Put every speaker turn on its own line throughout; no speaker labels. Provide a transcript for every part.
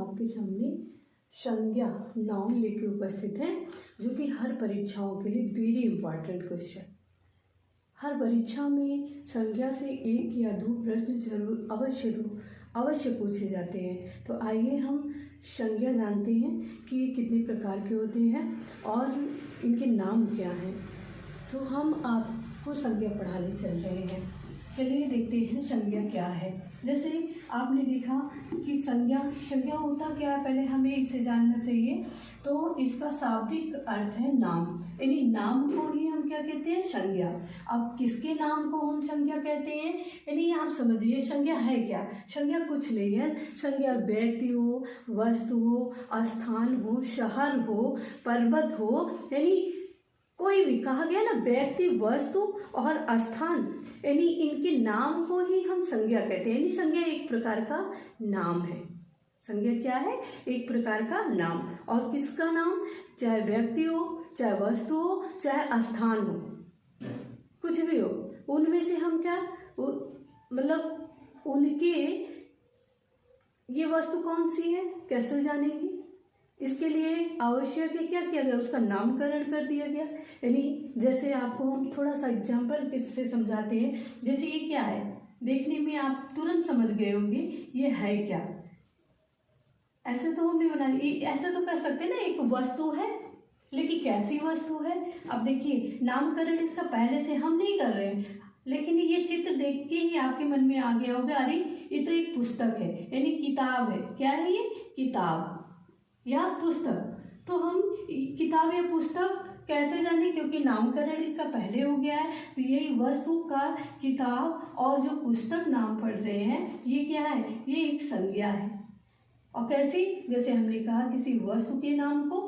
आपके सामने संज्ञा नाउन लेके उपस्थित है, जो कि हर परीक्षाओं के लिए वेरी इंपॉर्टेंट क्वेश्चन। हर परीक्षा में संज्ञा से एक या दो प्रश्न जरूर अवश्य पूछे जाते हैं। तो आइए हम संज्ञा जानते हैं कि ये कितने प्रकार के होते हैं और इनके नाम क्या हैं। तो हम आपको संज्ञा पढ़ाने चल रहे हैं। चलिए देखते हैं संज्ञा क्या है। जैसे आपने देखा कि संज्ञा होता क्या है, पहले हमें इसे जानना चाहिए। तो इसका शाब्दिक अर्थ है नाम, यानी नाम को ही हम क्या कहते हैं, संज्ञा। अब किसके नाम को हम संज्ञा कहते हैं, यानी आप समझिए संज्ञा है क्या। संज्ञा कुछ नहीं है, संज्ञा व्यक्ति हो, वस्तु हो, स्थान हो, शहर हो, पर्वत हो, यानी कोई भी, कहा गया ना, व्यक्ति, वस्तु और स्थान, यानी इनके नाम को ही हम संज्ञा कहते हैं। यानी संज्ञा एक प्रकार का नाम है। संज्ञा क्या है, एक प्रकार का नाम। और किसका नाम, चाहे व्यक्ति हो, चाहे वस्तु हो, चाहे स्थान हो, कुछ भी हो, उनमें से हम क्या, मतलब उनके, ये वस्तु कौन सी है कैसे जानेंगे, इसके लिए आवश्यक है क्या किया गया, उसका नामकरण कर दिया गया। यानी जैसे आपको हम थोड़ा सा एग्जाम्पल से समझाते हैं। जैसे ये क्या है, देखने में आप तुरंत समझ गए होंगे ये है क्या। ऐसे तो हम नहीं बनाएंगे, ऐसे तो कर सकते हैं ना, एक वस्तु है, लेकिन कैसी वस्तु है। अब देखिए नामकरण इसका पहले से हम नहीं कर रहे हैं, लेकिन ये चित्र देख के ही आपके मन में आ गया होगा, अरे ये तो एक पुस्तक है, यानी किताब है। क्या है ये, किताब या पुस्तक। तो हम किताब या पुस्तक कैसे जाने, क्योंकि नामकरण इसका पहले हो गया है। तो यही वस्तु का किताब और जो पुस्तक नाम पढ़ रहे हैं, ये क्या है, ये एक संज्ञा है। और कैसी, जैसे हमने कहा किसी वस्तु के नाम को,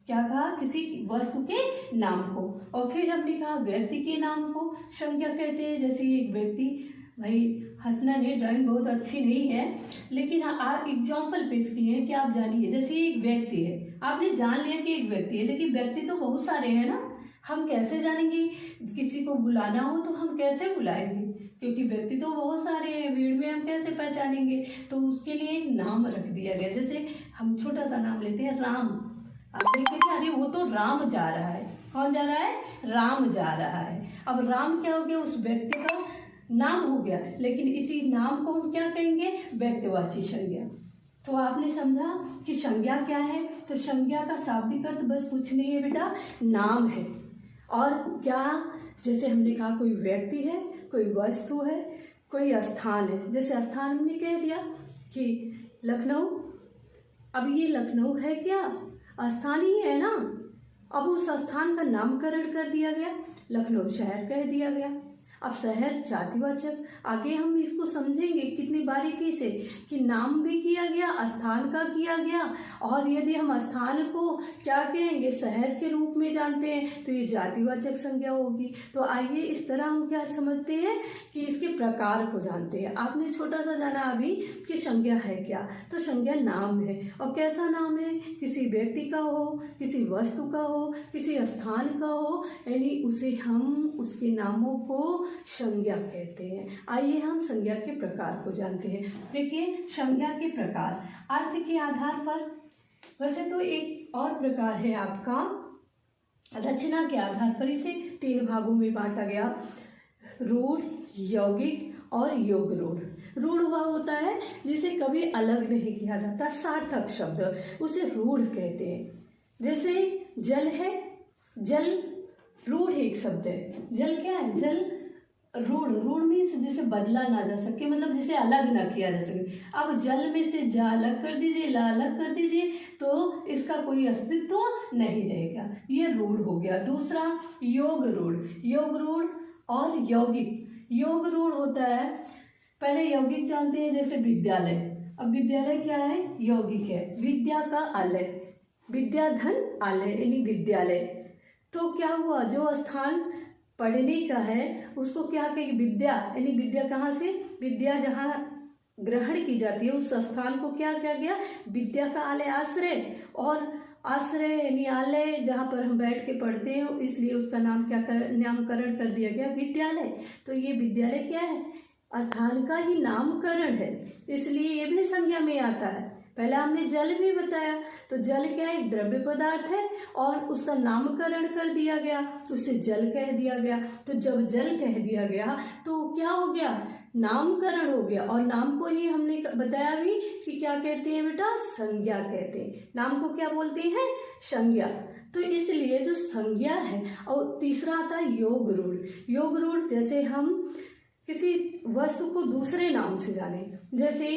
क्या कहा, किसी वस्तु के नाम को। और फिर हमने कहा व्यक्ति के नाम को संज्ञा कहते हैं। जैसे एक व्यक्ति, भाई हंसना नहीं, ड्राइंग बहुत अच्छी नहीं है, लेकिन आप एग्जाम्पल पेश किए हैं कि आप जानिए। जैसे एक व्यक्ति है, आपने जान लिया कि एक व्यक्ति है, लेकिन व्यक्ति तो बहुत सारे हैं ना, हम कैसे जानेंगे। किसी को बुलाना हो तो हम कैसे बुलाएंगे, क्योंकि व्यक्ति तो बहुत सारे हैं, भीड़ में हम कैसे पहचानेंगे। तो उसके लिए एक नाम रख दिया गया। जैसे हम छोटा सा नाम लेते हैं, राम। आप देखेंगे अरे वो तो राम जा रहा है, कौन जा रहा है, राम जा रहा है। अब राम क्या हो गया, उस व्यक्ति का नाम हो गया, लेकिन इसी नाम को हम क्या कहेंगे, व्यक्तिवाची संज्ञा। तो आपने समझा कि संज्ञा क्या है। तो संज्ञा का शाब्दिक अर्थ बस कुछ नहीं है बेटा, नाम है। और क्या, जैसे हमने कहा कोई व्यक्ति है, कोई वस्तु है, कोई स्थान है। जैसे स्थान हमने कह दिया कि लखनऊ, अब ये लखनऊ है क्या, स्थान ही है ना। अब उस स्थान का नामकरण कर दिया गया, लखनऊ शहर कह दिया गया। अब शहर जातिवाचक, आगे हम इसको समझेंगे कितनी बारीकी से कि नाम भी किया गया, स्थान का किया गया, और यदि हम स्थान को क्या कहेंगे, शहर के रूप में जानते हैं, तो ये जातिवाचक संज्ञा होगी। तो आइए इस तरह हम क्या समझते हैं कि इसके प्रकार को जानते हैं। आपने छोटा सा जाना अभी कि संज्ञा है क्या। तो संज्ञा नाम है, और कैसा नाम है, किसी व्यक्ति का हो, किसी वस्तु का हो, किसी स्थान का हो, यानी उसे हम उसके नामों को संज्ञा कहते हैं। आइए हम संज्ञा के प्रकार को जानते हैं। देखिए संज्ञा के प्रकार, अर्थ के आधार पर, वैसे तो एक और प्रकार है आपका रचना के आधार पर, इसे 3 भागों में बांटा गया, रूढ़, यौगिक और योग रूढ़। रूढ़ वह होता है जिसे कभी अलग नहीं किया जाता, सार्थक शब्द, उसे रूढ़ कहते हैं। जैसे जल है, जल रूढ़ एक शब्द है। जल क्या है, जल रूढ़, रूढ़ मीन्स जिसे बदला ना जा सके, मतलब जिसे अलग ना किया जा सके। अब जल में से जा अलग कर दीजिए, ला अलग कर दीजिए, तो इसका कोई अस्तित्व नहीं रहेगा, ये रूढ़ हो गया। दूसरा योग रूढ़, योग रूढ़ और यौगिक। योग रूढ़ होता है, पहले यौगिक जानते हैं, जैसे विद्यालय। अब विद्यालय क्या है, यौगिक है, विद्या का आलय, विद्या धन आलय यानी विद्यालय। तो क्या हुआ, जो स्थान पढ़ने का है उसको क्या कहेंगे, विद्या, यानी विद्या कहाँ से, विद्या जहाँ ग्रहण की जाती है उस स्थान को क्या किया गया, विद्या का आलय, आश्रय। और आश्रय यानी आलय, जहाँ पर हम बैठ के पढ़ते हैं, इसलिए उसका नाम नामकरण कर दिया गया विद्यालय। तो ये विद्यालय क्या है, स्थान का ही नामकरण है, इसलिए ये भी संज्ञा में आता है। पहले हमने जल भी बताया, तो जल क्या है, एक द्रव्य पदार्थ है और उसका नामकरण कर दिया गया, तो उसे जल कह दिया गया। तो जब जल कह दिया गया तो क्या हो गया, नामकरण हो गया। और नाम को ही हमने बताया भी कि क्या कहते हैं बेटा, संज्ञा कहते हैं। नाम को क्या बोलते हैं, संज्ञा। तो इसलिए जो संज्ञा है, और तीसरा आता है योग रूढ़। योग रूढ़ जैसे हम किसी वस्तु को दूसरे नाम से जाने, जैसे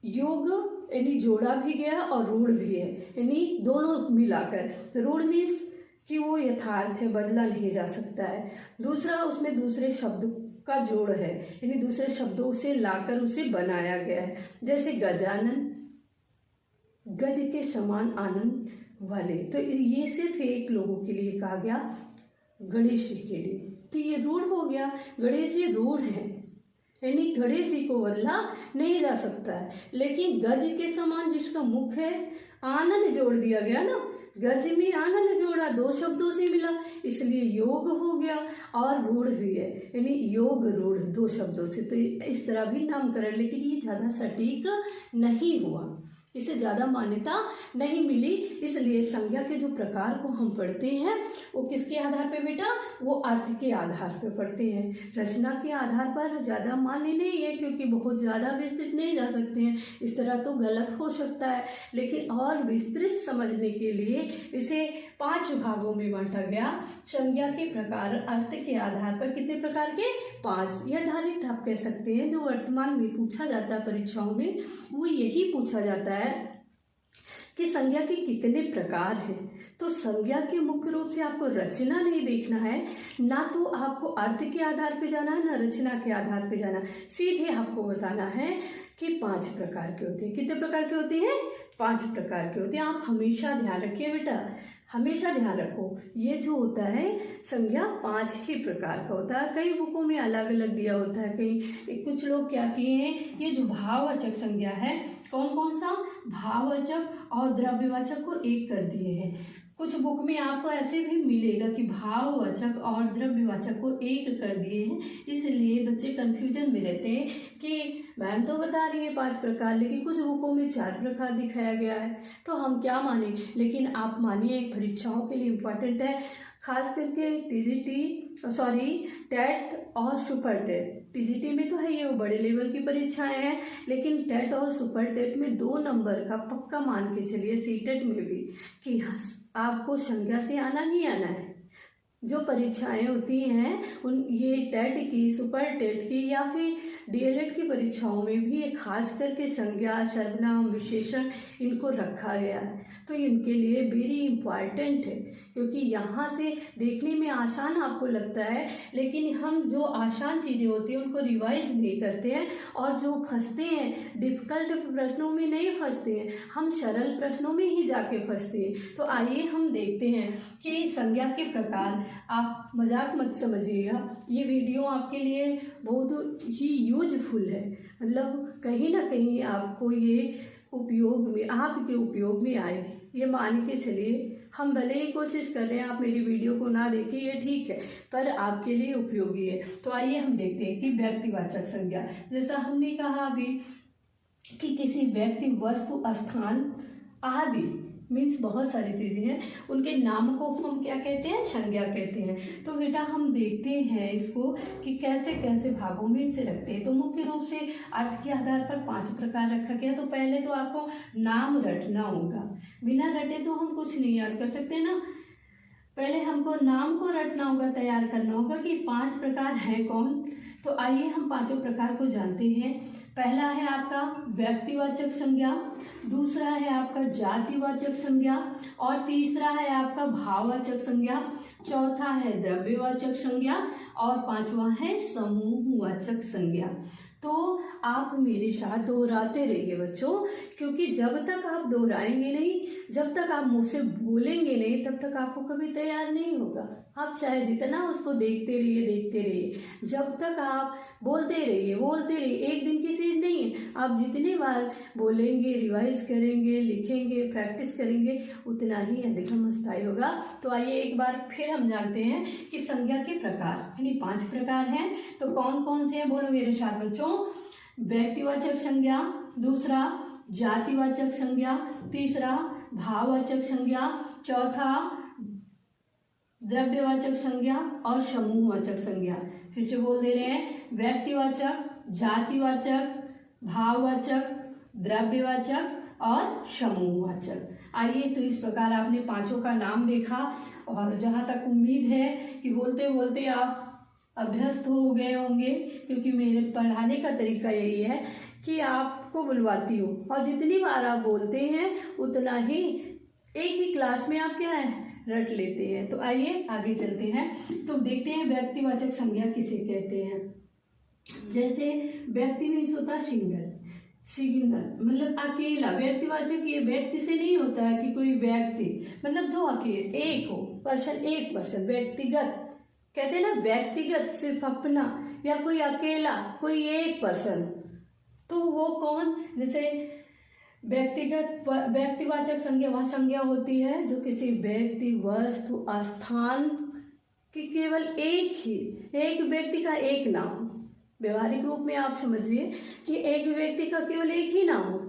योग यानी जोड़ा भी गया और रूढ़ भी है, यानी दोनों मिलाकर। रूढ़ मीन्स कि वो यथार्थ है, बदला नहीं जा सकता है। दूसरा, उसमें दूसरे शब्द का जोड़ है, यानी दूसरे शब्दों से लाकर उसे बनाया गया है। जैसे गजानन, गज के समान आनंद वाले, तो ये सिर्फ एक लोगों के लिए कहा गया, गणेश जी के लिए। तो ये रूढ़ हो गया, गणेश जी रूढ़ है, यानी गणेश जी को बदला नहीं जा सकता है। लेकिन गज के समान जिसका मुख है, आनंद जोड़ दिया गया ना, गज में आनंद जोड़ा, दो शब्दों से मिला, इसलिए योग हो गया। और रूढ़ भी है, यानी योग रूढ़, दो शब्दों से। तो इस तरह भी नामकरण, लेकिन ये ज़्यादा सटीक नहीं हुआ, इसे ज़्यादा मान्यता नहीं मिली। इसलिए संज्ञा के जो प्रकार को हम पढ़ते हैं वो किसके आधार पे बेटा, वो अर्थ के आधार पे पढ़ते हैं। रचना के आधार पर ज़्यादा मान्य नहीं है, क्योंकि बहुत ज़्यादा विस्तृत नहीं जा सकते हैं, इस तरह तो गलत हो सकता है। लेकिन और विस्तृत समझने के लिए इसे 5 भागों में बांटा गया। संज्ञा के प्रकार अर्थ के आधार पर कितने प्रकार के, 5। या डायरेक्ट आप कह सकते हैं जो वर्तमान में पूछा जाता है परीक्षाओं में, वो यही पूछा जाता है कि संज्ञा के कितने प्रकार हैं। तो संज्ञा के मुख्य रूप से आपको रचना नहीं देखना है, ना तो आपको अर्थ के आधार पे जाना है, ना रचना के आधार पे जाना, सीधे आपको बताना है कि 5 प्रकार के होते हैं। कितने प्रकार के होते हैं, 5 प्रकार के होते हैं। आप हमेशा ध्यान रखिए बेटा, हमेशा ध्यान रखो, ये जो होता है संज्ञा 5 ही प्रकार का होता है। कई बुकों में अलग अलग दिया होता है, कई कुछ लोग क्या किए हैं, ये जो भाववाचक संज्ञा है, कौन कौन सा, भाववाचक और द्रव्यवाचक को एक कर दिए हैं। कुछ बुक में आपको ऐसे भी मिलेगा कि भाववाचक और द्रव्यवाचक को एक कर दिए हैं, इसलिए बच्चे कंफ्यूजन में रहते हैं कि मैम तो बता रही है 5 प्रकार, लेकिन कुछ बुकों में 4 प्रकार दिखाया गया है, तो हम क्या माने। लेकिन आप मानिए परीक्षाओं के लिए इम्पोर्टेंट है, खास करके टेट और सुपर टेट। टीजीटी में तो है ये वो बड़े लेवल की परीक्षाएं हैं, लेकिन टेट और सुपर टेट में 2 नंबर का पक्का मान के चलिए, सीटेट में भी, कि आपको संज्ञा से आना ही आना है। जो परीक्षाएं होती हैं उन ये टेट की, सुपर टेट की या फिर डीएलएड की परीक्षाओं में भी ये खास करके संज्ञा, सर्वनाम, विशेषण इनको रखा गया है। तो इनके लिए वेरी इम्पॉर्टेंट है, क्योंकि यहाँ से देखने में आसान आपको लगता है, लेकिन हम जो आसान चीज़ें होती हैं उनको रिवाइज नहीं करते हैं, और जो फंसते हैं डिफ़िकल्ट प्रश्नों में नहीं फंसते हैं, हम सरल प्रश्नों में ही जाके फंसते हैं। तो आइए हम देखते हैं कि संज्ञा के प्रकार। आप मजाक मत समझिएगा, ये वीडियो आपके लिए बहुत ही यूजफुल है, मतलब कहीं ना कहीं आपको ये उपयोग में, आपके उपयोग में आएगी, ये मान के चलिए। हम भले ही कोशिश कर रहे हैं आप मेरी वीडियो को ना देखिए, ये ठीक है, पर आपके लिए उपयोगी है। तो आइए हम देखते हैं कि व्यक्तिवाचक संज्ञा, जैसा हमने कहा अभी कि किसी व्यक्ति, वस्तु, स्थान आदि मीन्स बहुत सारी चीज़ें हैं, उनके नाम को हम क्या कहते हैं, संज्ञा कहते हैं। तो बेटा हम देखते हैं इसको कि कैसे कैसे भागों में इसे रखते हैं। तो मुख्य रूप से अर्थ के आधार पर 5 प्रकार रखा गया। तो पहले तो आपको नाम रटना होगा, बिना रटे तो हम कुछ नहीं याद कर सकते ना। पहले हमको नाम को रटना होगा, तैयार करना होगा कि 5 प्रकार हैं कौन। तो आइए हम 5 प्रकार को जानते हैं। पहला है आपका व्यक्तिवाचक संज्ञा, दूसरा है आपका जातिवाचक संज्ञा, और तीसरा है आपका भाववाचक संज्ञा, चौथा है द्रव्यवाचक संज्ञा, और 5वां है समूहवाचक संज्ञा। तो आप मेरे साथ दोहराते रहिए बच्चों, क्योंकि जब तक आप दोहराएंगे नहीं, जब तक आप मुंह से बोलेंगे नहीं, तब तक आपको कभी तैयार नहीं होगा। आप चाहे जितना उसको देखते रहिए, जब तक आप बोलते रहिए। एक दिन की चीज़ नहीं है, आप जितनी बार बोलेंगे, रिवाइज करेंगे, लिखेंगे, प्रैक्टिस करेंगे, उतना ही अधिकतम स्थायी होगा। तो आइए एक बार फिर हम जानते हैं कि संज्ञा के प्रकार, यानी 5 प्रकार हैं। तो कौन कौन से हैं, बोलो मेरे साथ बच्चों। व्यक्तिवाचक संज्ञा, दूसरा जातिवाचक संज्ञा, तीसरा भाववाचक संज्ञा, चौथा द्रव्यवाचक संज्ञा और समूहवाचक संज्ञा। फिर से बोल दे रहे हैं, व्यक्तिवाचक, जातिवाचक, भाववाचक, द्रव्यवाचक और समूहवाचक। आइए, तो इस प्रकार आपने पांचों का नाम देखा और जहाँ तक उम्मीद है कि बोलते बोलते आप अभ्यस्त हो गए होंगे, क्योंकि मेरे पढ़ाने का तरीका यही है कि आपको बुलवाती हूँ और जितनी बार आप बोलते हैं उतना ही एक ही क्लास में आप क्या है रट लेते हैं। तो आइए आगे चलते हैं। तो देखते हैं व्यक्तिवाचक संज्ञा किसे कहते हैं। जैसे व्यक्ति मीन्स होता है सिंगल मतलब अकेला। व्यक्तिवाचक ये व्यक्ति से नहीं होता है कि कोई व्यक्ति, मतलब जो अकेले एक हो, एक पर्सन। व्यक्तिगत कहते हैं ना, व्यक्तिगत सिर्फ अपना, या कोई अकेला, कोई एक पर्सन, तो वो कौन। जैसे व्यक्तिवाचक संज्ञा वह संज्ञा होती है जो किसी व्यक्ति, वस्तु, स्थान की केवल एक व्यक्ति का एक नाम हो। व्यवहारिक रूप में आप समझिए कि एक व्यक्ति का केवल एक ही नाम हो,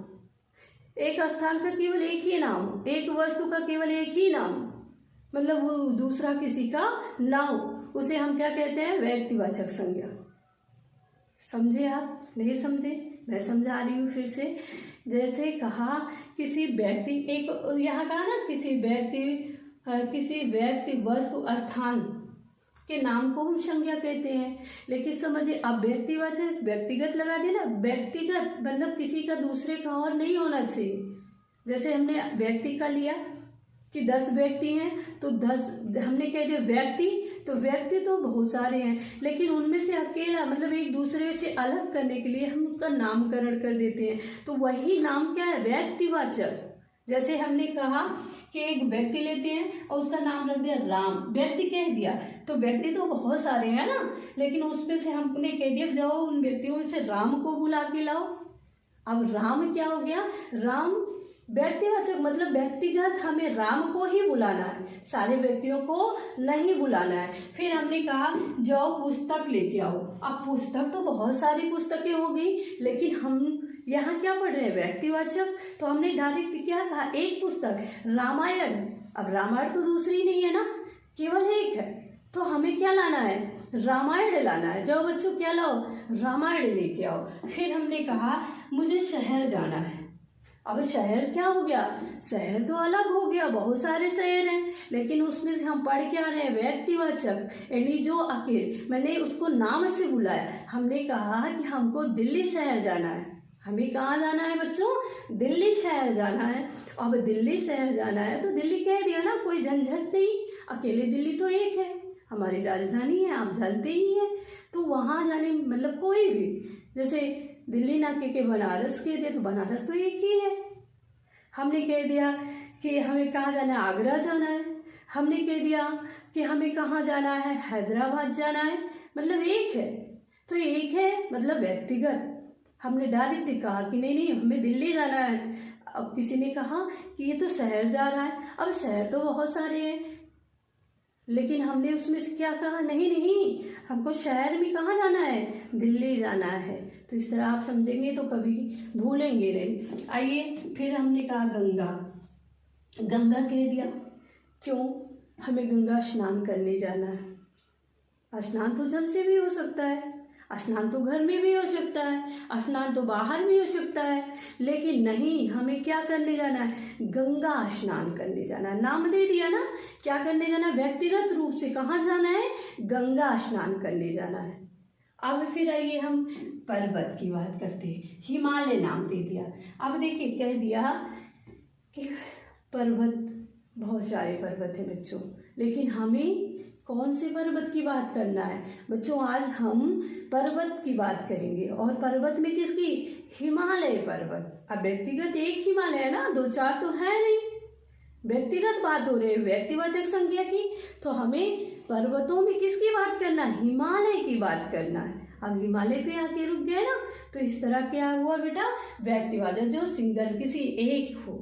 एक स्थान का केवल एक ही नाम हो, एक वस्तु का केवल एक ही नाम, मतलब वो दूसरा किसी का ना हो, उसे हम क्या कहते हैं, व्यक्तिवाचक संज्ञा। समझे आप, नहीं समझे? मैं समझा रही हूँ फिर से। जैसे कहा किसी व्यक्ति, एक यहाँ कहा ना, किसी व्यक्ति, वस्तु, स्थान के नाम को हम संज्ञा कहते हैं। लेकिन समझिए, अब व्यक्तिवाचक व्यक्तिगत लगा दिया ना, व्यक्तिगत मतलब किसी का दूसरे का और नहीं होना चाहिए। जैसे हमने व्यक्ति का लिया कि 10 व्यक्ति हैं, तो 10 हमने कह दिया व्यक्ति, तो व्यक्ति तो बहुत सारे हैं, लेकिन उनमें से अकेला मतलब एक दूसरे से अलग करने के लिए हम उसका नामकरण कर देते हैं, तो वही नाम क्या है, व्यक्तिवाचक। जैसे हमने कहा कि एक व्यक्ति लेते हैं और उसका नाम रख दिया राम, व्यक्ति कह दिया, तो व्यक्ति तो बहुत सारे हैं ना, लेकिन उसमें से हमने कह दिया जाओ उन व्यक्तियों में से राम को बुला के लाओ। अब राम क्या हो गया, राम व्यक्तिवाचक मतलब व्यक्तिगत, हमें राम को ही बुलाना है, सारे व्यक्तियों को नहीं बुलाना है। फिर हमने कहा जाओ पुस्तक लेके आओ। अब पुस्तक तो बहुत सारी पुस्तकें हो गई, लेकिन हम यहाँ क्या पढ़ रहे हैं, व्यक्तिवाचक, तो हमने डायरेक्ट क्या कहा, एक पुस्तक रामायण। अब रामायण तो दूसरी नहीं है ना, केवल एक है, तो हमें क्या लाना है, रामायण लाना है। जाओ बच्चों क्या लाओ, रामायण लेके आओ। फिर हमने कहा मुझे शहर जाना है। अब शहर क्या हो गया, शहर तो अलग हो गया, बहुत सारे शहर हैं, लेकिन उसमें से हम पढ़ के आ रहे हैं व्यक्तिवाचक, यानी जो अकेले, मैंने उसको नाम से बुलाया। हमने कहा कि हमको दिल्ली शहर जाना है। हमें कहाँ जाना है बच्चों, दिल्ली शहर जाना है। अब दिल्ली शहर जाना है तो दिल्ली कह दिया ना, कोई झंझट नहीं, अकेले दिल्ली तो एक है, हमारी राजधानी है, आप जानते ही हैं। तो वहाँ जाने मतलब कोई भी, जैसे दिल्ली ना के बनारस कह दिया तो बनारस तो एक ही है। हमने कह दिया कि हमें कहाँ जाना है, आगरा जाना है। हमने कह दिया कि हमें कहाँ जाना है, हैदराबाद जाना है, मतलब एक है, तो एक है मतलब व्यक्तिगत। हमने डायरेक्ट कहा कि नहीं नहीं हमें दिल्ली जाना है। अब किसी ने कहा कि ये तो शहर जा रहा है, अब शहर तो बहुत सारे हैं, लेकिन हमने उसमें से क्या कहा, नहीं नहीं हमको शहर में कहाँ जाना है, दिल्ली जाना है। तो इस तरह आप समझेंगे तो कभी भूलेंगे नहीं। आइए फिर हमने कहा गंगा, गंगा कह दिया, क्यों, हमें गंगा स्नान करने जाना है। स्नान तो जल से भी हो सकता है, स्नान तो घर में भी हो सकता है, स्नान तो बाहर भी हो सकता है, लेकिन नहीं, हमें क्या करने जाना है, गंगा स्नान करने जाना है। नाम दे दिया ना, क्या करने जाना है, व्यक्तिगत रूप से कहाँ जाना है, गंगा स्नान करने जाना है। अब फिर आइए हम पर्वत की बात करते हैं। हिमालय नाम दे दिया। अब देखिए कह दिया कि पर्वत, बहुत सारे पर्वत हैं बच्चों, लेकिन हमें कौन से पर्वत की बात करना है बच्चों, आज हम पर्वत की बात करेंगे। और पर्वत में किसकी, हिमालय पर्वत। अब व्यक्तिगत एक हिमालय है ना, 2-4 तो है नहीं, व्यक्तिगत बात हो रही है व्यक्तिवाचक संज्ञा की, तो हमें पर्वतों में किसकी बात करना है? हिमालय की बात करना है। अब हिमालय पे आके रुक गए ना, तो इस तरह क्या हुआ बेटा, व्यक्तिवाचक जो सिंगल किसी एक हो,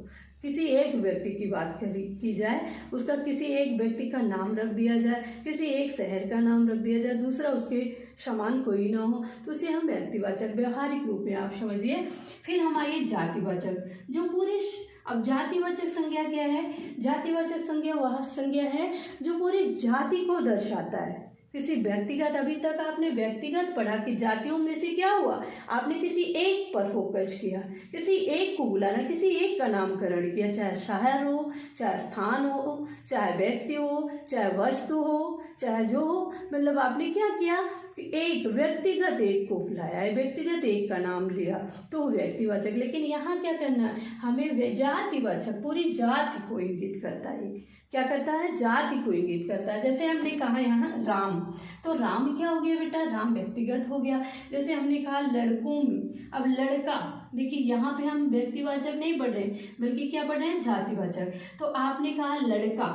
किसी एक व्यक्ति की बात की जाए, उसका किसी एक व्यक्ति का नाम रख दिया जाए, किसी एक शहर का नाम रख दिया जाए, दूसरा उसके समान कोई ना हो, तो उसे हम व्यक्तिवाचक व्यवहारिक रूप में आप समझिए। फिर हम आइए जातिवाचक, जो पूरे अब जातिवाचक संज्ञा क्या है? जातिवाचक संज्ञा वह संज्ञा है जो पूरी जाति को दर्शाता है। किसी व्यक्तिगत, अभी तक आपने व्यक्तिगत पढ़ा कि जातियों में से क्या हुआ, आपने किसी एक पर फोकस किया, किसी एक को बुलाना, किसी एक का नामकरण किया, चाहे शहर हो, चाहे स्थान हो, चाहे व्यक्ति हो, चाहे वस्तु हो, चाहे जो हो, मतलब आपने क्या किया कि एक व्यक्तिगत एक को बुलाया है, व्यक्तिगत एक का नाम लिया, तो व्यक्तिवाचक। लेकिन यहाँ क्या करना है हमें? जातिवाचक पूरी जाति को इंगित करता है। क्या करता है? जाति को इंगित करता है। जैसे हमने कहा यहाँ राम, तो राम क्या हो गया बेटा? राम व्यक्तिगत हो गया। जैसे हमने कहा लड़कों में, अब लड़का, देखिए यहाँ पे हम व्यक्तिवाचक नहीं पढ़ रहे बल्कि क्या पढ़ रहे हैं? जातिवाचक। तो आपने कहा लड़का,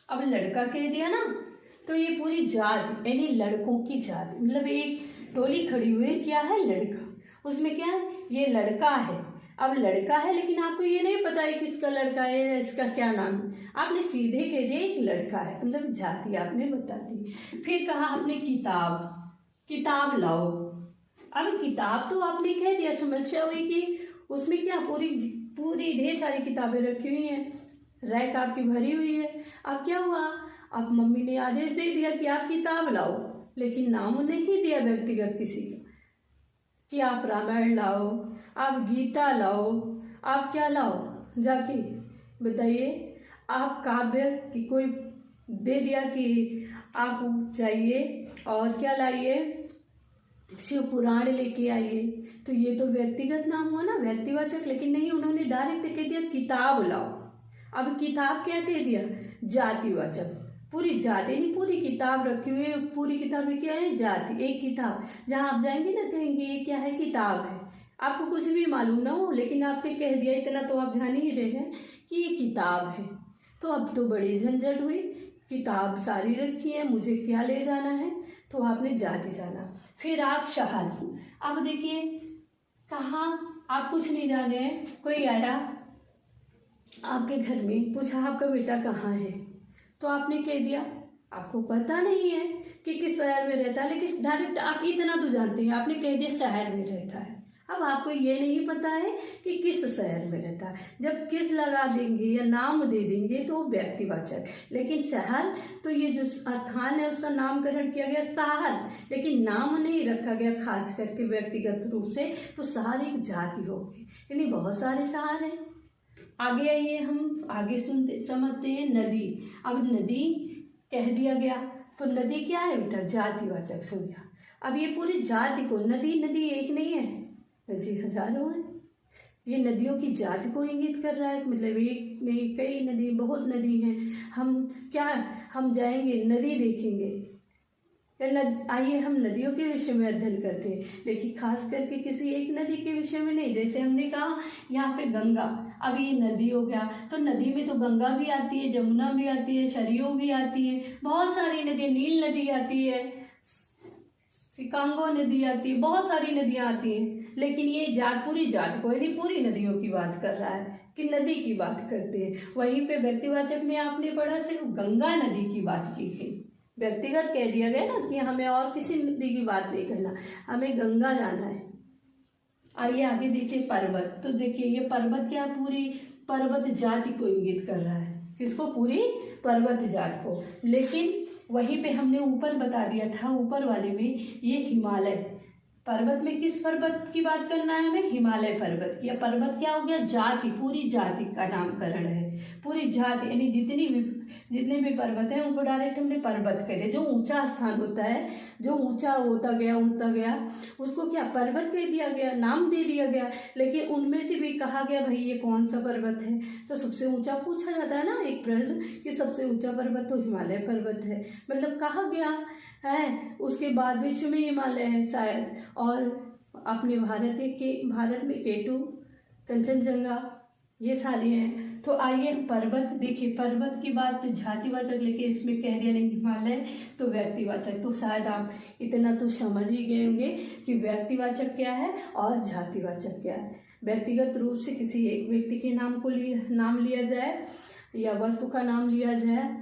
अब लड़का कह दिया ना, तो ये पूरी जात यानी लड़कों की जात, मतलब एक टोली खड़ी हुई है, क्या है? लड़का। उसमें क्या है? ये लड़का है। अब लड़का है लेकिन आपको ये नहीं पता है किसका लड़का है, इसका क्या नाम है, आपने सीधे कह दिया एक लड़का है, मतलब जाति आपने बता दी। फिर कहा आपने किताब, किताब लाओ। अब किताब तो आपने कह दिया, समस्या हुई कि उसमें क्या पूरी ढेर सारी किताबें रखी हुई हैं, रैक आपकी भरी हुई है। अब क्या हुआ? अब मम्मी ने आदेश दे दिया कि आप किताब लाओ, लेकिन नाम नहीं दिया व्यक्तिगत किसी का कि आप रामायण लाओ, आप गीता लाओ, आप क्या लाओ, जाके बताइए। आप काव्य की कोई दे दिया कि आप जाइए और क्या लाइए, शिव पुराण लेके आइए, तो ये तो व्यक्तिगत नाम हुआ ना, व्यक्तिवाचक। लेकिन नहीं, उन्होंने डायरेक्ट कह दिया किताब लाओ। अब किताब क्या कह दिया? जातिवाचक। पूरी जाति नहीं, पूरी किताब रखी हुई है, पूरी किताबें क्या है? जाति। एक किताब, जहाँ आप जाएंगे ना कहेंगे ये क्या है? किताब है। आपको कुछ भी मालूम ना हो लेकिन आपने कह दिया, इतना तो आप ध्यान ही रहे हैं कि ये किताब है। तो अब तो बड़ी झंझट हुई, किताब सारी रखी है, मुझे क्या ले जाना है, तो आपने जाति जाना। फिर आप शहर, अब देखिए कहाँ आप कुछ नहीं जाने हैं, कोई आया आपके घर में, पूछा आपका बेटा कहाँ है, तो आपने कह दिया आपको पता नहीं है कि किस शहर में रहता है, लेकिन डायरेक्ट आप इतना तो जानते हैं, आपने कह दिया शहर में रहता है। अब आपको ये नहीं पता है कि किस शहर में रहता है। जब किस लगा देंगे या नाम दे देंगे तो व्यक्तिवाचक, लेकिन शहर तो ये जो स्थान है उसका नामकरण किया गया शहर, लेकिन नाम नहीं रखा गया खास करके व्यक्तिगत रूप से, तो शहर एक जाति हो गई, यानी बहुत सारे शहर हैं। आगे आइए, हम आगे समझते हैं नदी। अब नदी कह दिया गया, तो नदी क्या है बेटा? जातिवाचक संज्ञा। अब ये पूरी जाति को, नदी नदी एक नहीं है, नदी हजारों है, ये नदियों की जाति को इंगित कर रहा है, मतलब एक नहीं कई नदी, बहुत नदी हैं। हम जाएंगे नदी देखेंगे, आइए हम नदियों के विषय में अध्ययन करते हैं, लेकिन खास करके किसी एक नदी के विषय में नहीं। जैसे हमने कहा यहाँ पे गंगा, अब ये नदी हो गया, तो नदी में तो गंगा भी आती है, जमुना भी आती है, सरयू भी आती है, बहुत सारी नदी, नील नदी आती है, सिकांगो नदी आती है, बहुत सारी नदियाँ आती हैं। लेकिन ये पूरी जात को, यदि पूरी नदियों की बात कर रहा है कि नदी की बात करते हैं, वहीं पे व्यक्तिवाचक में आपने पढ़ा सिर्फ गंगा नदी की बात की गई, व्यक्तिगत कह दिया गया ना कि हमें और किसी नदी की बात नहीं करना, हमें गंगा जाना है। आइए आगे देखिए पर्वत, तो देखिए ये पर्वत क्या, पूरी पर्वत जाति को इंगित कर रहा है, किसको? पूरी पर्वत जाति को। लेकिन वहीं पे हमने ऊपर बता दिया था, ऊपर वाले में ये हिमालय पर्वत में किस पर्वत की बात करना है हमें? हिमालय पर्वत की। पर्वत क्या हो गया? जाति, पूरी जाति का नामकरण है, पूरी जाति यानी जितने भी पर्वत हैं उनको डायरेक्ट हमने पर्वत कह दिया। जो ऊंचा स्थान होता है, जो ऊंचा होता गया उसको क्या पर्वत कह दिया गया, नाम दे दिया गया। लेकिन उनमें से भी कहा गया भाई ये कौन सा पर्वत है, तो सबसे ऊंचा पूछा जाता है ना एक प्रश्न कि सबसे ऊंचा पर्वत तो हिमालय पर्वत है, मतलब कहा गया है। उसके बाद विश्व में हिमालय है शायद, और अपने भारत में केटू, कंचनजंगा, ये सारे हैं। तो आइए पर्वत देखिए, पर्वत की बात तो जातिवाचक लेके इसमें कह दिया नहीं हिमालय, तो व्यक्तिवाचक। तो शायद आप इतना तो समझ ही गए होंगे कि व्यक्तिवाचक क्या है और जातिवाचक क्या है। व्यक्तिगत रूप से किसी एक व्यक्ति के नाम लिया जाए या वस्तु का नाम लिया जाए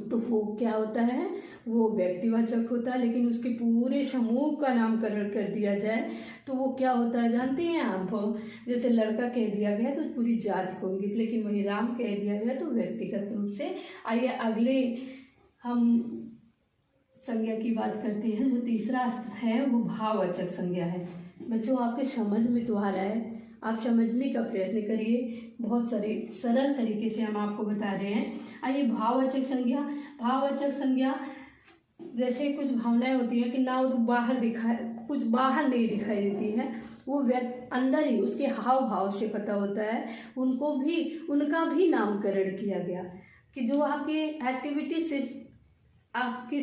तो वो क्या होता है, वो व्यक्तिवाचक होता है। लेकिन उसके पूरे समूह का नामकरण कर दिया जाए तो वो क्या होता है जानते हैं आप, जैसे लड़का कह दिया गया तो पूरी जाति को इंगित, लेकिन वही राम कह दिया गया तो व्यक्तिगत रूप से। आइए अगले हम संज्ञा की बात करते हैं। जो तीसरा है वो भाववाचक संज्ञा है। बच्चों आपके समझ में तो आ रहा है, आप समझने का प्रयत्न करिए, बहुत सारे सरल तरीके से हम आपको बता रहे हैं। आइए भाववाचक संज्ञा। भाववाचक संज्ञा जैसे कुछ भावनाएं होती हैं कि ना वो बाहर कुछ बाहर नहीं दिखाई देती है, वो अंदर ही उसके हाव भाव से पता होता है, उनका भी नामकरण किया गया कि जो आपके एक्टिविटी से आपके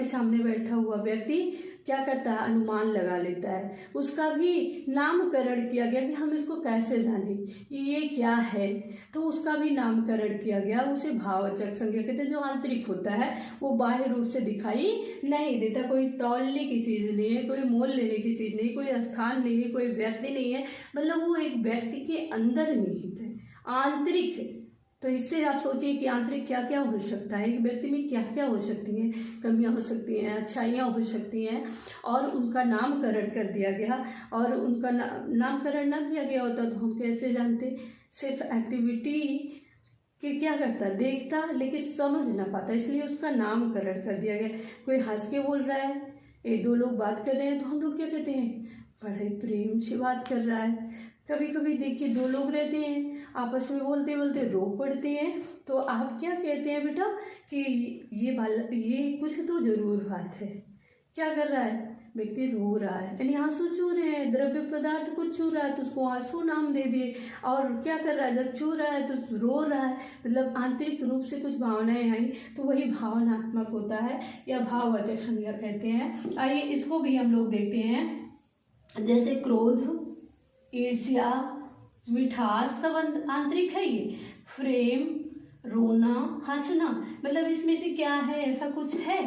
सामने बैठा हुआ व्यक्ति क्या करता है, अनुमान लगा लेता है, उसका भी नामकरण किया गया कि हम इसको कैसे जाने ये क्या है, तो उसका भी नामकरण किया गया। उसे भाववाचक संज्ञा कहते हैं। जो आंतरिक होता है वो बाह्य रूप से दिखाई नहीं देता, कोई तौलने की चीज़ नहीं है, कोई मोल लेने की चीज़ नहीं, कोई स्थान नहीं है, कोई व्यक्ति नहीं है, मतलब वो एक व्यक्ति के अंदर निहित है, आंतरिक। तो इससे आप सोचिए कि आंतरिक क्या क्या हो सकता है, एक व्यक्ति में क्या क्या हो सकती हैं, कमियां हो सकती हैं, अच्छाइयाँ हो सकती हैं, और उनका नामकरण कर दिया गया। और उनका नामकरण न किया गया होता तो हम कैसे जानते, सिर्फ एक्टिविटी कि क्या करता, देखता लेकिन समझ ना पाता, इसलिए उसका नामकरण कर दिया गया। कोई हंस के बोल रहा है, एक दो लोग बात कर रहे हैं तो हम लोग क्या कहते हैं, बड़े प्रेम से बात कर रहा है। कभी कभी देखिए दो लोग रहते हैं आपस में बोलते बोलते रो पड़ते हैं, तो आप क्या कहते हैं बेटा कि ये कुछ तो जरूर बात है। क्या कर रहा है, व्यक्ति रो रहा है, यानी आंसू चू रहे हैं, द्रव्य पदार्थ कुछ छू रहा है तो उसको आंसू नाम दे दिए। और क्या कर रहा है, जब छू रहा है तो रो रहा है, मतलब आंतरिक रूप से कुछ भावनाएं आई तो वही भावनात्मक होता है या भाववाचक संज्ञा कहते हैं। आइए इसको भी हम लोग देखते हैं। जैसे क्रोध, ईर्ष्या, मिठास सब आंतरिक है। ये प्रेम, रोना, हंसना, मतलब इसमें से क्या है, ऐसा कुछ है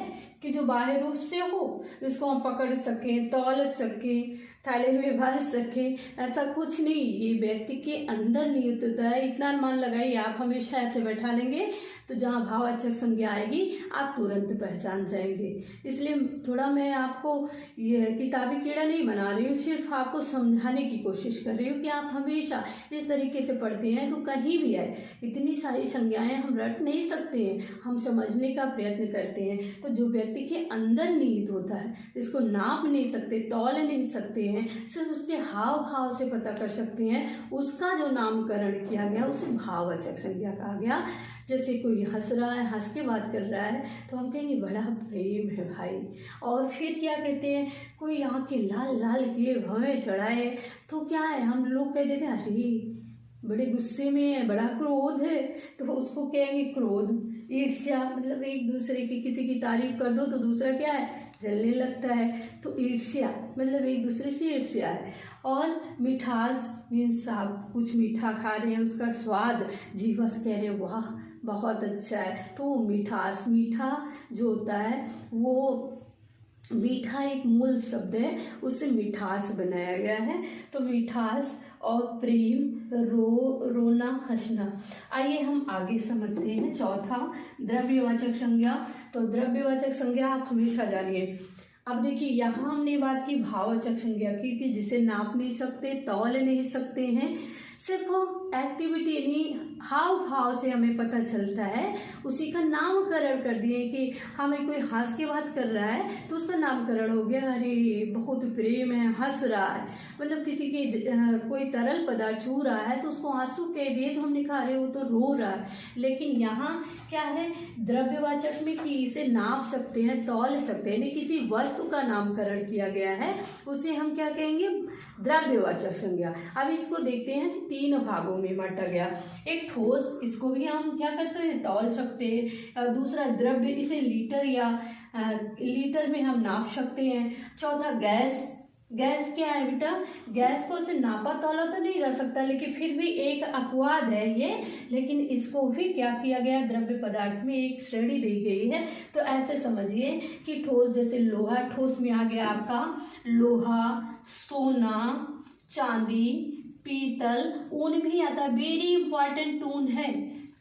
कि जो बाह्य रूप से हो, जिसको हम पकड़ सकें, तौल सकें, थैले में भर सके, ऐसा कुछ नहीं। ये व्यक्ति के अंदर निहित होता है। इतना अनुमान लगाइए, आप हमेशा ऐसे बैठा लेंगे तो जहाँ भाववाचक संज्ञा आएगी आप तुरंत पहचान जाएंगे। इसलिए थोड़ा मैं आपको ये किताबी कीड़ा नहीं बना रही हूँ, सिर्फ आपको समझाने की कोशिश कर रही हूँ कि आप हमेशा इस तरीके से पढ़ते हैं तो कहीं भी आए इतनी सारी संज्ञाएं हम रट नहीं सकते हैं, हम समझने का प्रयत्न करते हैं। तो जो व्यक्ति के अंदर निहित होता है, इसको नाप नहीं सकते, तौल नहीं सकते हैं, सिर्फ उसके हाव भाव से पता कर सकते हैं, उसका जो नामकरण किया गया उसे भाववाचक संज्ञा कहा गया। जैसे कोई हंस रहा है, हंस के बात कर रहा है तो हम कहेंगे बड़ा प्रेम है भाई। और फिर क्या कहते हैं, कोई आंखें लाल लाल किए भवें चढ़ाए तो क्या है, हम लोग कह देते हैं अरे बड़े गुस्से में है, बड़ा क्रोध है, तो उसको कहेंगे क्रोध। ईर्ष्या, मतलब एक दूसरे की किसी की तारीफ कर दो तो दूसरा क्या है, जलने लगता है, तो ईर्ष्या मतलब एक दूसरे से ईर्ष्या है। और मिठास मीन्स आप कुछ मीठा खा रहे हैं, उसका स्वाद जीवा से कह रहे हैं वाह बहुत अच्छा है, तो मिठास, मीठा जो होता है वो मीठा एक मूल शब्द है, उससे मिठास बनाया गया है। तो मिठास और प्रेम, रोना, हंसना। आइए हम आगे समझते हैं। चौथा द्रव्यवाचक संज्ञा। तो द्रव्यवाचक संज्ञा आप हमेशा जानिए। अब देखिए यहाँ हमने बात की भाववाचक संज्ञा की कि जिसे नाप नहीं सकते, तौल नहीं सकते हैं, सिर्फ एक्टिविटी यानी हाव भाव से हमें पता चलता है, उसी का नामकरण कर दिए कि हमें कोई हंस के बात कर रहा है तो उसका नामकरण हो गया, अरे बहुत प्रेम है, हंस रहा है। मतलब किसी के कोई तरल पदार्थ छू रहा है तो उसको आंसू कह दिए तो हमने कहा अरे वो तो रो रहा है। लेकिन यहाँ क्या है, द्रव्यवाचक में कि इसे नाप सकते हैं, तौल सकते हैं, यानी किसी वस्तु का नामकरण किया गया है, उसे हम क्या कहेंगे, द्रव्यवाचक संज्ञा। अब इसको देखते हैं कि तीन भागों में बांटा गया। एक ठोस, इसको भी हम क्या कर सकते हैं, तौल सकते हैं। दूसरा द्रव्य, इसे लीटर या लीटर में हम नाप सकते हैं। चौथा गैस, गैस क्या है बेटा, गैस को से नापा तोला तो नहीं जा सकता, लेकिन फिर भी एक अपवाद है ये, लेकिन इसको भी क्या किया गया, द्रव्य पदार्थ में एक श्रेणी दी गई है। तो ऐसे समझिए कि ठोस, जैसे लोहा, ठोस में आ गया आपका लोहा, सोना, चांदी, पीतल, ऊन भी आता है, वेरी इंपॉर्टेंट ऊन है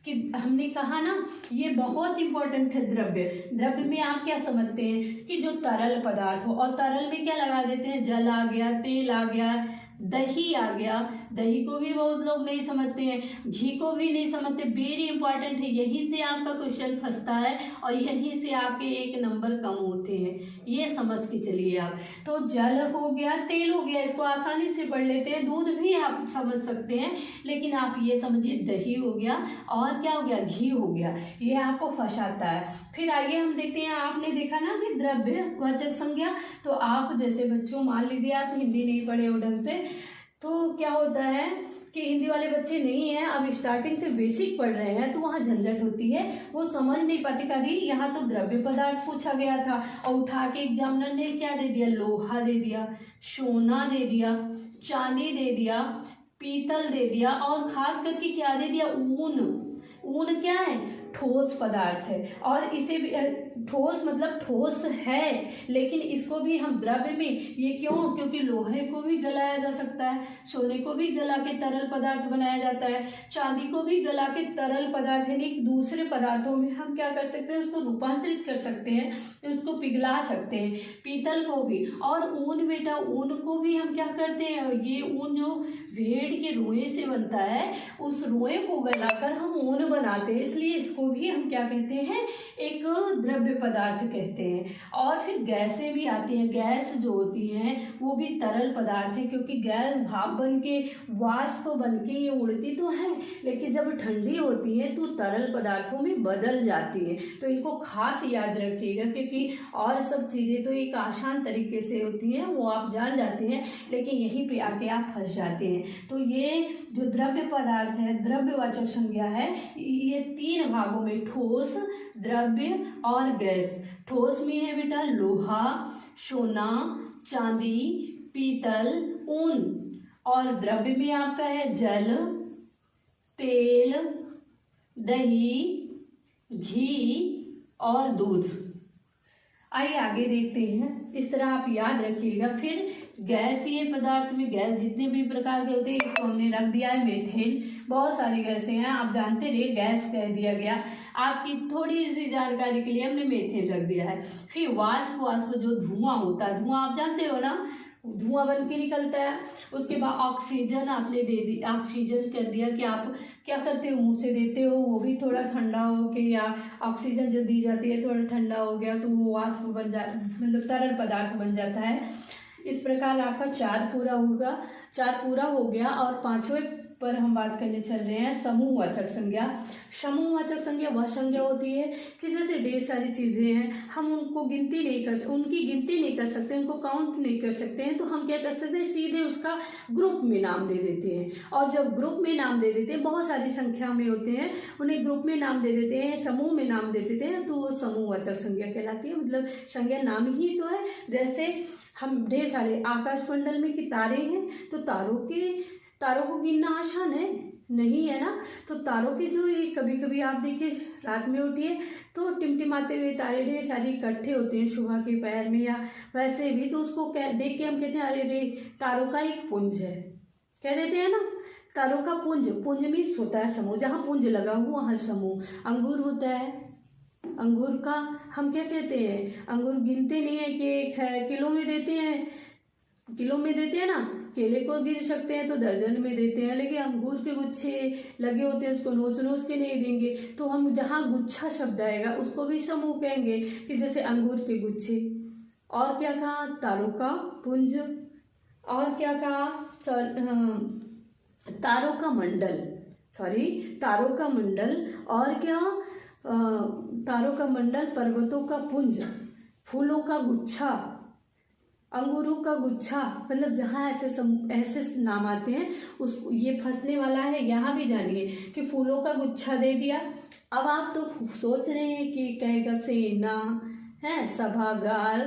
कि हमने कहा ना ये बहुत इंपॉर्टेंट है। द्रव्य में आप क्या समझते हैं कि जो तरल पदार्थ हो, और तरल में क्या लगा देते हैं, जल आ गया, तेल आ गया, दही आ गया, दही को भी बहुत लोग नहीं समझते हैं, घी को भी नहीं समझते, वेरी इंपॉर्टेंट है, यहीं से आपका क्वेश्चन फंसता है और यहीं से आपके 1 नंबर कम होते हैं, ये समझ के चलिए आप। तो जल हो गया, तेल हो गया, इसको आसानी से पढ़ लेते हैं, दूध भी आप समझ सकते हैं, लेकिन आप ये समझिए दही हो गया और क्या हो गया, घी हो गया, ये आपको फंसाता है। फिर आइए हम देखते हैं, आपने देखा ना कि द्रव्यवाचक संज्ञा, तो आप जैसे बच्चों मान लीजिए आप हिंदी नहीं पढ़े हो ढंग से, तो क्या होता है कि हिंदी वाले बच्चे नहीं हैं, अब स्टार्टिंग से बेसिक पढ़ रहे हैं, तो वहाँ झंझट होती है, वो समझ नहीं पाते, कभी यहाँ तो द्रव्य पदार्थ पूछा गया था और उठा के एग्जामिनर ने क्या दे दिया, लोहा दे दिया, सोना दे दिया, चांदी दे दिया, पीतल दे दिया, और खास करके क्या दे दिया, ऊन। ऊन क्या है, ठोस पदार्थ है, और इसे भी ठोस मतलब ठोस है, लेकिन इसको भी हम द्रव्य में, ये क्यों, क्योंकि लोहे को भी गलाया जा सकता है, सोने को भी गला के तरल पदार्थ बनाया जाता है, चांदी को भी गला के तरल पदार्थ यानी दूसरे पदार्थों में हम क्या कर सकते हैं, उसको रूपांतरित कर सकते हैं, उसको पिघला सकते हैं, पीतल को भी। और ऊन बेटा, ऊन को भी हम क्या करते हैं, ये ऊन जो भेड़ के रोए से बनता है, उस रोए को गलाकर हम ऊन बनाते हैं, इसलिए इसको भी हम क्या कहते हैं, एक द्रव्य पदार्थ कहते हैं। और फिर गैसें भी आती हैं, गैस जो होती हैं वो भी तरल पदार्थ है, क्योंकि गैस भाप बन के, वाष्प बन के ये उड़ती तो है, लेकिन जब ठंडी होती है तो तरल पदार्थों में बदल जाती है। तो इनको खास याद रखिएगा, क्योंकि और सब चीज़ें तो एक आसान तरीके से होती हैं, वो आप जान जाते हैं, लेकिन यहीं पे आके आप फंस जाते हैं। तो ये जो द्रव्य पदार्थ है, द्रव्यवाचक संज्ञा है, ये 3 भागों में, ठोस, द्रव्य और गैस। ठोस में है बेटा लोहा, सोना, चांदी, पीतल, ऊन, और द्रव्य में आपका है जल, तेल, दही, घी और दूध। आइए आगे देखते हैं, इस तरह आप याद रखिएगा। फिर गैसीय पदार्थ में गैस जितने भी प्रकार के होते हैं, इसको हमने रख दिया है मीथेन, बहुत सारी गैसें हैं, आप जानते रहिए, गैस कह दिया गया, आपकी थोड़ी सी जानकारी के लिए हमने मीथेन रख दिया है। फिर वाष्प जो धुआं होता है, धुआं आप जानते हो ना, धुआं बन के निकलता है। उसके बाद ऑक्सीजन आपने दे दी, ऑक्सीजन कर दिया कि आप क्या करते हो, मुंह से देते हो, वो भी थोड़ा ठंडा हो के, या ऑक्सीजन जो दी जाती है थोड़ा ठंडा हो गया तो वो वाष्प बन मतलब तरल पदार्थ बन जाता है। इस प्रकार आपका 4 पूरा हो गया। और 5वें पर हम बात करने चल रहे हैं समूहवाचक संज्ञा। समूहवाचक संज्ञा वह संज्ञा होती है कि जैसे ढेर सारी चीज़ें हैं, हम उनकी गिनती नहीं कर सकते, उनको काउंट नहीं कर सकते हैं, तो हम क्या कर सकते हैं, सीधे उसका ग्रुप में नाम दे देते हैं। और जब ग्रुप में नाम दे देते हैं, बहुत सारी संख्या में होते हैं, उन्हें ग्रुप में नाम दे देते हैं, समूह में नाम दे देते हैं, तो वो समूहवाचक संज्ञा कहलाती है। मतलब संज्ञा नाम ही तो है। जैसे हम ढेर सारे आकाशमंडल में कि तारे हैं, तो तारों को गिनना आसान है नहीं, है ना। तो तारों की जो ये कभी कभी आप देखिए रात में उठिए तो टिमटिमाते हुए तारे ढेर सारे इकट्ठे होते हैं सुबह के पैर में, या वैसे भी, तो उसको देख के हम कहते हैं अरे रे तारों का एक पुंज है, कह देते हैं ना, तारों का पुंज। पुंज मीन्स होता है समूह, जहाँ पुंज लगा हुआ वहाँ समूह। अंगूर होता है, अंगूर का हम क्या कहते हैं, अंगूर गिनते नहीं है कि किलो में देते हैं ना, केले को गिन सकते हैं तो दर्जन में देते हैं, लेकिन अंगूर के गुच्छे लगे होते हैं उसको नोच के नहीं देंगे। तो हम जहाँ गुच्छा शब्द आएगा उसको भी समूह कहेंगे, कि जैसे अंगूर के गुच्छे। और क्या कहा, तारों का पुंज। और क्या कहा, तारों का मंडल। और क्या, तारों का मंडल, पर्वतों का पुंज, फूलों का गुच्छा, अंगूरों का गुच्छा। मतलब जहाँ ऐसे नाम आते हैं उस ये फंसने वाला है, यहाँ भी जानिए कि फूलों का गुच्छा दे दिया। अब आप तो सोच रहे हैं कि कहेगा सेना है, सभागार,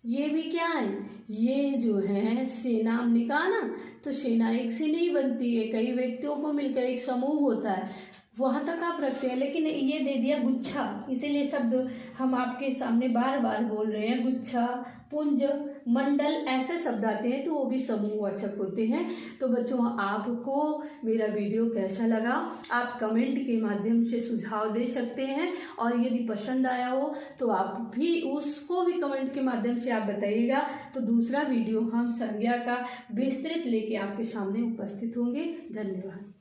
ये भी क्या है, ये जो है सेना, हमने कहा ना, तो सेना एक से नहीं बनती है, कई व्यक्तियों को मिलकर एक समूह होता है, वहां तक आप रखते हैं। लेकिन ये दे दिया गुच्छा, इसीलिए शब्द हम आपके सामने बार बार बोल रहे हैं। गुच्छा, पुंज, मंडल ऐसे शब्द आते हैं तो वो भी समूहवाचक होते हैं। तो बच्चों, आपको मेरा वीडियो कैसा लगा आप कमेंट के माध्यम से सुझाव दे सकते हैं, और यदि पसंद आया हो तो आप भी उसको भी कमेंट के माध्यम से आप बताइएगा। तो दूसरा वीडियो हम संज्ञा का विस्तृत लेके आपके सामने उपस्थित होंगे। धन्यवाद।